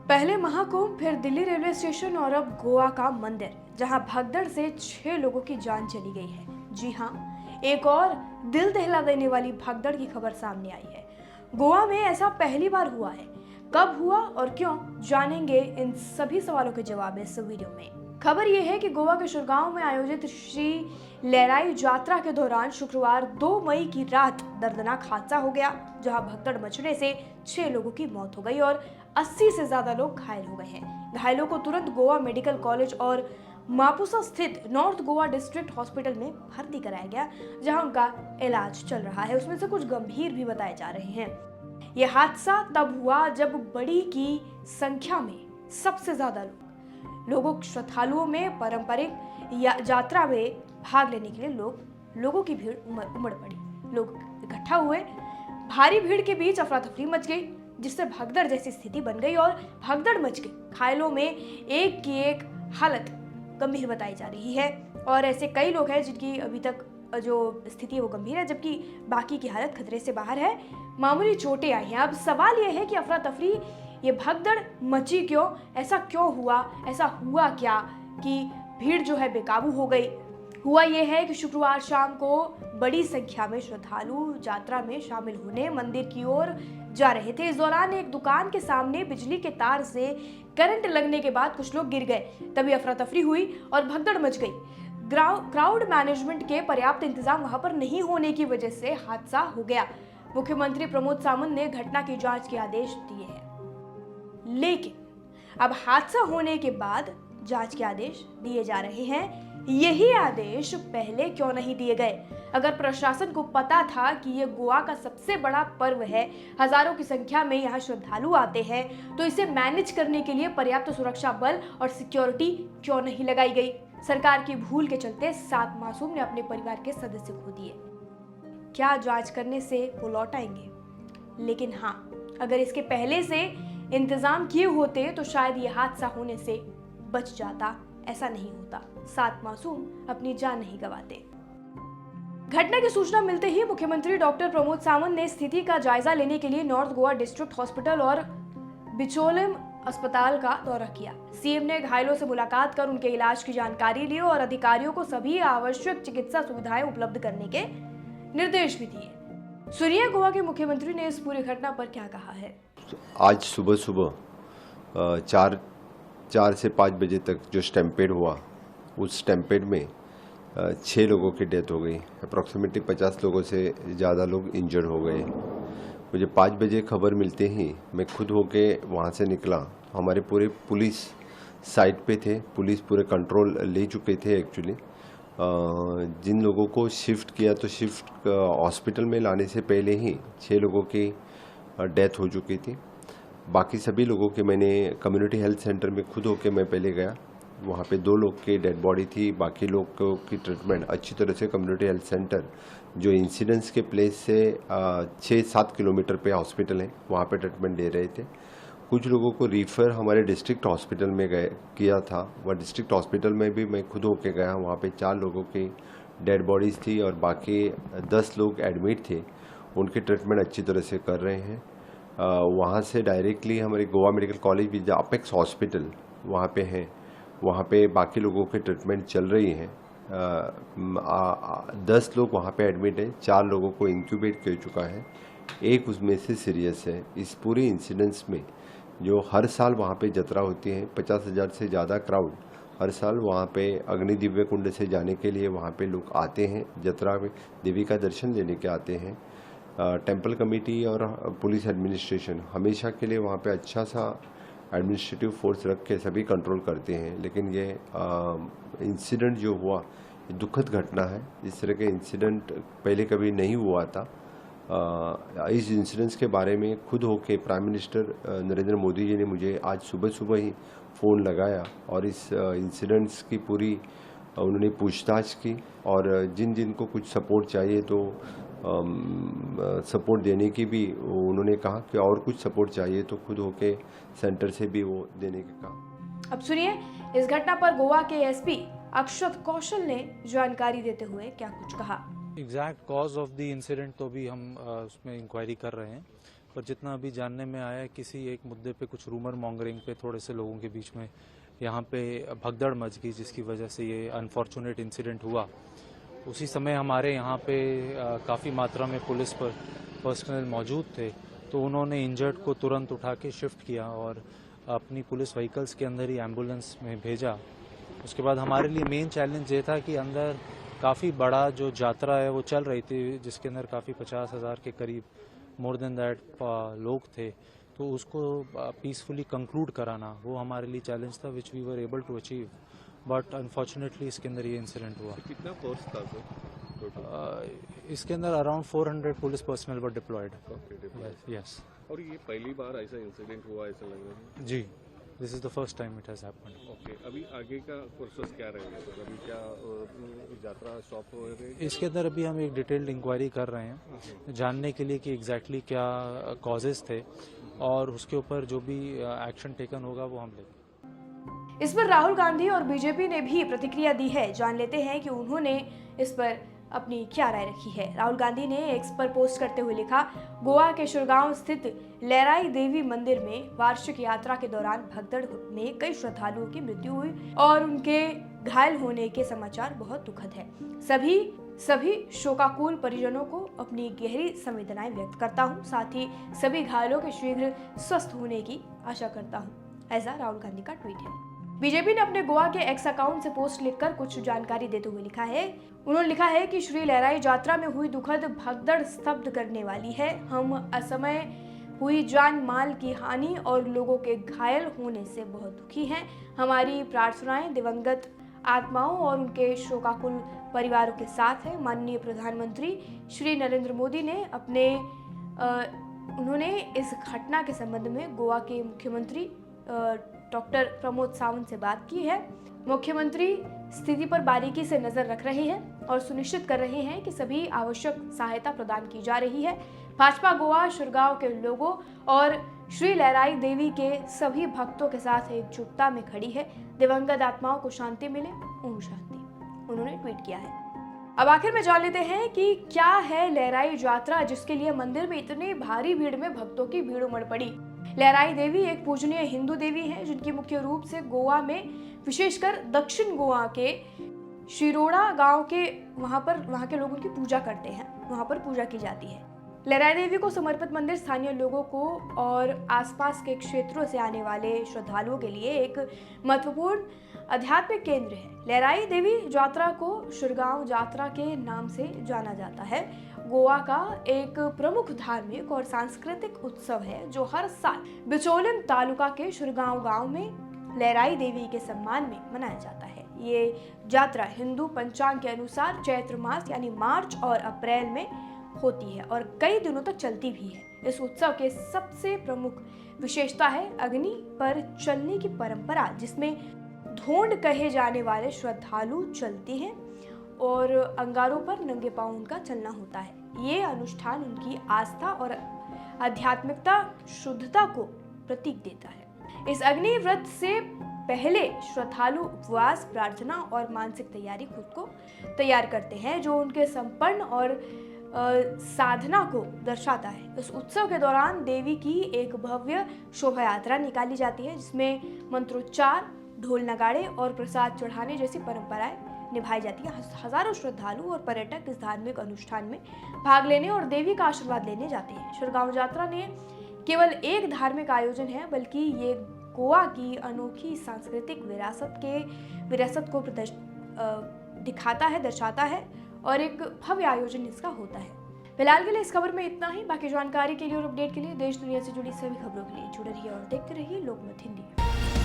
पहले महाकुंभ, फिर Delhi railway station और अब गोवा का मंदिर, जहां भगदड़ से 6 लोगों की जान चली गई है। जी हां, एक और दिल दहला देने वाली भगदड़ की खबर सामने आई है। गोवा में ऐसा पहली बार हुआ है। कब हुआ और क्यों, जानेंगे इन सभी सवालों के जवाब इस वीडियो में। खबर यह है कि गोवा के शिरगांव में आयोजित श्री लहराई यात्रा के दौरान शुक्रवार 2 मई की रात दर्दनाक हादसा हो गया, जहां भगदड़ मचने से 6 लोगों की मौत हो गई और 80 से ज्यादा लोग घायल हो गए हैं। घायलों को तुरंत गोवा मेडिकल कॉलेज और मापुसा स्थित नॉर्थ गोवा डिस्ट्रिक्ट हॉस्पिटल में भर्ती कराया गया, जहां उनका इलाज चल रहा है। उसमें से कुछ गंभीर भी बताए जा रहे हैं। यह हादसा तब हुआ जब बड़ी की संख्या में सबसे ज्यादा लोगों श्रद्धालुओं में पारंपरिक यात्रा में भाग लेने के लिए लोगों की भीड़ उमड़ पड़ी। लोग इकट्ठा हुए, भारी भीड़ के बीच अफरा तफरी मच गई, जिससे भगदड़ जैसी स्थिति बन गई और भगदड़ मच गई। घायलों में एक की एक हालत गंभीर बताई जा रही है और ऐसे कई लोग हैं जिनकी अभी तक जो स्थिति है वो गंभीर है, जबकि बाकी की हालत खतरे से बाहर है। मामूली चोटें आई हैं। अब सवाल यह है कि अफरा तफरी, ये भगदड़ मची क्यों, ऐसा क्यों हुआ, ऐसा हुआ क्या कि भीड़ जो है बेकाबू हो गई। हुआ यह है कि शुक्रवार शाम को बड़ी संख्या में श्रद्धालु यात्रा में शामिल होने मंदिर की ओर जा रहे थे। इस दौरान एक दुकान के सामने बिजली के तार से करंट लगने के बाद कुछ लोग गिर गए। तभी अफरा तफरी हुई और भगदड़ मच गई। क्राउड मैनेजमेंट के पर्याप्त इंतजाम वहां पर नहीं होने की वजह से हादसा हो गया। मुख्यमंत्री प्रमोद सावंत ने घटना की जांच के आदेश दिए हैं, लेकिन अब हादसा होने के बाद जांच के आदेश दिए जा रहे हैं। यही आदेश पहले क्यों नहीं दिए गए? अगर प्रशासन को पता था कि यह गोवा का सबसे बड़ा पर्व है, हजारों की संख्या में यहाँ श्रद्धालु आते हैं, तो इसे मैनेज करने के लिए पर्याप्त सुरक्षा बल और सिक्योरिटी क्यों नहीं लगाई गई? सरकार की भूल के चलते 7 मासूम ने अपने परिवार के सदस्य खो दिए। क्या जांच करने से वो लौट आएंगे? लेकिन हाँ, अगर इसके पहले से इंतजाम किए होते तो शायद ये हादसा होने से बच जाता। ऐसा नहीं होता, 7 मासूम अपनी जान नहीं गंवाते। घटना की सूचना मिलते ही मुख्यमंत्री डॉक्टर प्रमोद सावंत ने स्थिति का जायजा लेने के लिए नॉर्थ गोवा डिस्ट्रिक्ट हॉस्पिटल और बिचोलिम अस्पताल का दौरा किया। सीएम ने घायलों से मुलाकात कर उनके इलाज की जानकारी ली और अधिकारियों को सभी आवश्यक चिकित्सा सुविधाएं उपलब्ध करने के निर्देश भी दिए। सुनिए गोवा के मुख्यमंत्री ने इस पूरी घटना पर क्या कहा है। आज सुबह सुबह 4 से 5 बजे तक जो स्टैम्पेड हुआ, उस स्टैम्पेड में 6 लोगों की डेथ हो गई। अप्रॉक्सीमेटली 50 लोगों से ज़्यादा लोग इंजर्ड हो गए। मुझे 5 बजे खबर मिलते ही मैं खुद होके वहाँ से निकला। हमारे पूरे पुलिस साइट पे थे, पुलिस पूरे कंट्रोल ले चुके थे एक्चुअली। जिन लोगों को शिफ्ट किया तो शिफ्ट हॉस्पिटल में लाने से पहले ही 6 लोगों की डेथ हो चुकी थी। बाकी सभी लोगों के मैंने कम्युनिटी हेल्थ सेंटर में खुद होके मैं पहले गया, वहाँ पे 2 लोग की डेड बॉडी थी। बाकी लोग की ट्रीटमेंट अच्छी तरह से कम्युनिटी हेल्थ सेंटर जो इंसिडेंट्स के प्लेस से 6-7 किलोमीटर पे हॉस्पिटल है, वहाँ पे ट्रीटमेंट दे रहे थे। कुछ लोगों को रिफ़र हमारे डिस्ट्रिक्ट हॉस्पिटल में किया था। वह डिस्ट्रिक्ट हॉस्पिटल में भी मैं खुद होके गया, वहाँ पे 4 लोगों की डेड बॉडीज़ थी और बाकी 10 लोग एडमिट थे। उनकी ट्रीटमेंट अच्छी तरह से कर रहे हैं। वहाँ से डायरेक्टली हमारे गोवा मेडिकल कॉलेज भी अपेक्स हॉस्पिटल वहाँ पे हैं, वहाँ पे बाकी लोगों की ट्रीटमेंट चल रही है। 10 लोग वहाँ पे एडमिट हैं, 4 लोगों को इंक्यूबेट कर चुका है, एक उसमें से सीरियस है। इस पूरे इंसिडेंट्स में जो हर साल वहाँ पे जत्रा होती है, 50,000 से ज़्यादा क्राउड हर साल वहाँ पे अग्नि दिव्य कुंड से जाने के लिए वहाँ पे लोग आते हैं, जत्रा में देवी का दर्शन लेने के आते हैं। टेंपल कमेटी और पुलिस एडमिनिस्ट्रेशन हमेशा के लिए वहाँ पे अच्छा सा एडमिनिस्ट्रेटिव फोर्स रख के सभी कंट्रोल करते हैं। लेकिन ये इंसिडेंट जो हुआ, ये दुखद घटना है। इस तरह के इंसिडेंट पहले कभी नहीं हुआ था। इस इंसिडेंट्स के बारे में खुद होके प्राइम मिनिस्टर नरेंद्र मोदी जी ने मुझे आज सुबह सुबह ही फ़ोन लगाया और इस इंसिडेंट्स की पूरी उन्होंने पूछताछ की और जिन जिन को कुछ सपोर्ट चाहिए तो सपोर्ट देने की भी उन्होंने कहा कि और कुछ सपोर्ट चाहिए तो खुद होके सेंटर से भी वो देने के कहा। अब सुनिए इस घटना पर गोवा के एसपी अक्षत कौशल ने जानकारी देते हुए क्या कुछ कहा। Exact cause of the incident तो भी हम उसमें इंक्वायरी कर रहे हैं। पर जितना अभी जानने में आया है किसी एक मुद्दे पे कुछ रूमर मॉन्गरिंग पे थोड़े से लोगों के बीच में यहाँ पे भगदड़ मच गई, जिसकी वजह से ये अनफॉर्चुनेट इंसिडेंट हुआ। उसी समय हमारे यहाँ पे काफ़ी मात्रा में पुलिस पर पर्सनल मौजूद थे, तो उन्होंने इंजर्ड को तुरंत उठा के शिफ्ट किया और अपनी पुलिस व्हीकल्स के अंदर ही एम्बुलेंस में भेजा। उसके बाद हमारे लिए मेन चैलेंज ये था कि अंदर काफ़ी बड़ा जो यात्रा है वो चल रही थी, जिसके अंदर काफ़ी 50,000 के करीब, मोर देन दैट लोग थे, तो उसको पीसफुली कंक्लूड कराना वो हमारे लिए चैलेंज था, which we were able to achieve. But unfortunately इसके अंदर ये इंसिडेंट हुआ। कितना फोर्स था सर? इसके अंदर अराउंड 400 पुलिस पर्सनल वर डिप्लॉयड। यस। और ये पहली बार ऐसा इंसिडेंट हुआ ऐसा लग रहा है? जी, this is the first time it has happened. Okay, अभी आगे का प्रोसेस क्या रहेगा सर? अभी क्या यात्रा स्टॉप हो रही है? इसके अंदर अभी हम एक डिटेल्ड इंक्वायरी कर रहे हैं जानने के लिए कि एग्जैक्टली क्या कॉजेज थे, और उसके ऊपर जो भी एक्शन टेकन होगा वो हम लेंगे। इस पर राहुल गांधी और बीजेपी ने भी प्रतिक्रिया दी है। जान लेते हैं कि उन्होंने इस पर अपनी क्या राय रखी है। राहुल गांधी ने एक्स पर पोस्ट करते हुए लिखा, गोवा के शिरगांव स्थित लैराई देवी मंदिर में वार्षिक यात्रा के दौरान भगदड़ में कई श्रद्धालुओं की मृत्यु हुई और उनके घायल होने के समाचार बहुत दुखद है। सभी शोकाकुल परिजनों को अपनी गहरी संवेदनाएं व्यक्त करता हूं, साथ ही सभी घायलों के शीघ्र स्वस्थ होने की आशा करता हूं। ऐसा राहुल गांधी का ट्वीट है। बीजेपी ने अपने गोवा के एक्स अकाउंट से पोस्ट लिखकर कुछ जानकारी देते हुए लिखा है, उन्होंने लिखा है कि श्री लहराई यात्रा में हुई दुखद भगदड़ स्तब्ध करने वाली है। हम असमय हुई जान माल की हानि और लोगों के घायल होने से बहुत दुखी हैं। हमारी प्रार्थनाएं दिवंगत आत्माओं और उनके शोकाकुल परिवारों के साथ है। माननीय प्रधानमंत्री श्री नरेंद्र मोदी ने उन्होंने इस घटना के संबंध में गोवा के मुख्यमंत्री डॉक्टर प्रमोद सावंत से बात की है। मुख्यमंत्री स्थिति पर बारीकी से नजर रख रहे हैं और सुनिश्चित कर रहे हैं कि सभी आवश्यक सहायता प्रदान की जा रही है। भाजपा गोवा शिरगांव के लोगों और श्री लहराई देवी के सभी भक्तों के साथ एकजुटता में खड़ी है। दिवंगत आत्माओं को शांति मिले, ओम शांति, उन्होंने ट्वीट किया है। अब आखिर में जान लेते हैं कि क्या है लहराई यात्रा, जिसके लिए मंदिर में इतनी भारी भीड़ में भक्तों की भीड़ उमड़ पड़ी। लहराई देवी एक पूजनीय हिंदू देवी है, जिनकी मुख्य रूप से गोवा में, विशेषकर दक्षिण गोवा के शिरोड़ा गांव के वहां के लोग उनकी पूजा करते हैं, वहां पर पूजा की जाती है। लहराई देवी को समर्पित मंदिर स्थानीय लोगों को और आसपास के क्षेत्रों से आने वाले श्रद्धालुओं के लिए एक महत्वपूर्ण आध्यात्मिक केंद्र है। लहराई देवी यात्रा को शिरगांव यात्रा के नाम से जाना जाता है। गोवा का एक प्रमुख धार्मिक और सांस्कृतिक उत्सव है, जो हर साल बिचोलिम तालुका के शिरगांव गांव में लहराई देवी के सम्मान में मनाया जाता है। ये यात्रा हिंदू पंचांग के अनुसार चैत्र मास यानी मार्च और अप्रैल में होती है और कई दिनों तक चलती भी है। इस उत्सव के सबसे प्रमुख विशेषता है अग्नि पर चलने की परंपरा, जिसमें ढोंड कहे जाने वाले श्रद्धालु चलते हैं और अंगारों पर नंगे पांव उनका चलना होता है। ये अनुष्ठान उनकी आस्था और आध्यात्मिकता शुद्धता को प्रतीक देता है। इस अग्नि व्रत से पहले श्रद्धालु उपवास, प्रार्थना और मानसिक तैयारी खुद को तैयार करते हैं, जो उनके संपन्न और साधना को दर्शाता है। इस उत्सव के दौरान देवी की एक भव्य शोभा यात्रा निकाली जाती है, जिसमें मंत्रोच्चार, ढोल नगाड़े और प्रसाद चढ़ाने जैसी परंपराएं निभाई जाती है। हजारों श्रद्धालु और पर्यटक इस धार्मिक अनुष्ठान में भाग लेने और देवी का आशीर्वाद लेने जाते हैं। शिरगांव यात्रा ने केवल एक धार्मिक आयोजन है, बल्कि ये गोवा की अनोखी सांस्कृतिक विरासत को दर्शाता है और एक भव्य आयोजन इसका होता है। फिलहाल के लिए इस खबर में इतना ही। बाकी जानकारी के लिए और अपडेट के लिए देश दुनिया से जुड़ी सभी खबरों के लिए जुड़े रहिए और देखते रहिए लोकमत हिंदी।